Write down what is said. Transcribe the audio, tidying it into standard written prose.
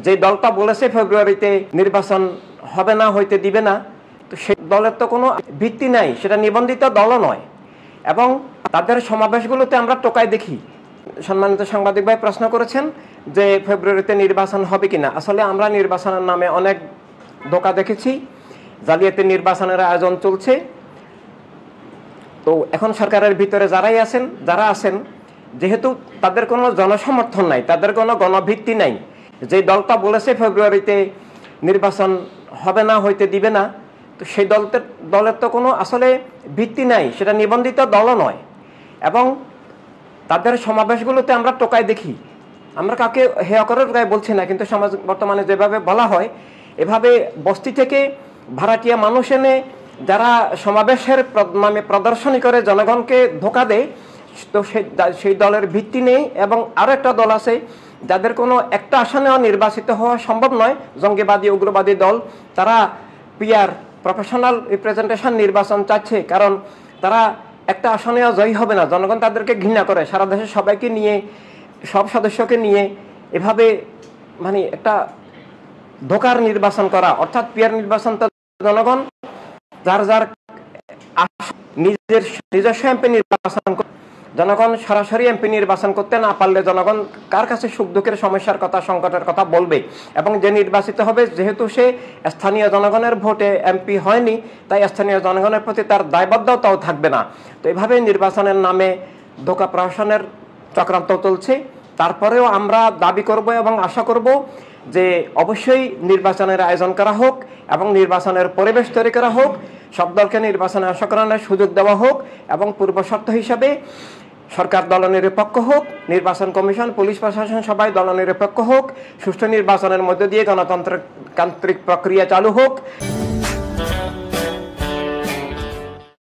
যে দলটা বলেছে ফেব্রুয়ারিতে নির্বাচন হবে না, হইতে দিবে না, তো সেই দলের তো কোনো ভিত্তি নাই, সেটা নিবন্ধিত দলও নয়। এবং তাদের সমাবেশগুলোতে আমরা টোকাই দেখি। সম্মানিত সাংবাদিক ভাই প্রশ্ন করেছেন যে ফেব্রুয়ারিতে নির্বাচন হবে কিনা। আসলে আমরা নির্বাচনের নামে অনেক ধোঁকা দেখেছি, জালিয়াতি নির্বাচনের আয়োজন চলছে। তো এখন সরকারের ভিতরে যারা আছেন যেহেতু তাদের কোনো জনসমর্থন নাই, তাদের কোনো গণভিত্তি নাই, যে দলটা বলেছে ফেব্রুয়ারিতে নির্বাচন হবে না, হইতে দিবে না, তো সেই দলের তো কোনো আসলে ভিত্তি নাই, সেটা নিবন্ধিত দলও নয়। এবং তাদের সমাবেশগুলোতে আমরা টোকাই দেখি। আমরা কাউকে হেয় করে টোকাই বলছি না, কিন্তু সমাজ বর্তমানে যেভাবে বলা হয়, এভাবে বস্তি থেকে ভাড়াটিয়া মানুষ এনে যারা সমাবেশের নামে প্রদর্শনী করে জনগণকে ধোঁকা দেয়, তো সেই দলের ভিত্তি নেই। এবং আরও একটা দল আছে যাদের কোনো একটা আসনেও নির্বাচিত হওয়া সম্ভব নয়, জঙ্গিবাদী উগ্রবাদী দল। তারা পিআর প্রফেশনাল রিপ্রেজেন্টেশন নির্বাচন চাচ্ছে, কারণ তারা একটা আসনেও জয়ী হবে না, জনগণ তাদেরকে ঘৃণা করে। সারা দেশের সবাইকে নিয়ে, সব সদস্যকে নিয়ে এভাবে মানে একটা ধোকার নির্বাচন করা, অর্থাৎ পিআর নির্বাচন। তো জনগণ যার নিজস্ব এমপি নির্বাচন, জনগণ সরাসরি এমপি নির্বাচন করতে না পারলে জনগণ কার কাছে সুখ দুঃখের সমস্যার কথা, সংকটের কথা বলবে? এবং যে নির্বাচিত হবে, যেহেতু সে স্থানীয় জনগণের ভোটে এমপি হয়নি, তাই স্থানীয় জনগণের প্রতি তার দায়বদ্ধতাও থাকবে না। তো এভাবে নির্বাচনের নামে ধোঁকা প্রহসনের চক্রান্ত চলছে। তারপরেও আমরা দাবি করব এবং আশা করব যে অবশ্যই নির্বাচনের আয়োজন করা হোক এবং নির্বাচনের পরিবেশ তৈরি করা হোক, সব দলকে নির্বাচনে অংশগ্রহণের সুযোগ দেওয়া হোক, এবং পূর্ব শর্ত হিসাবে সরকার দলনিরপেক্ষ হোক, নির্বাচন কমিশন, পুলিশ প্রশাসন সবাই দলনিরপেক্ষ হোক, সুষ্ঠু নির্বাচনের মধ্য দিয়ে গণতান্ত্রিক প্রক্রিয়া চালু হোক।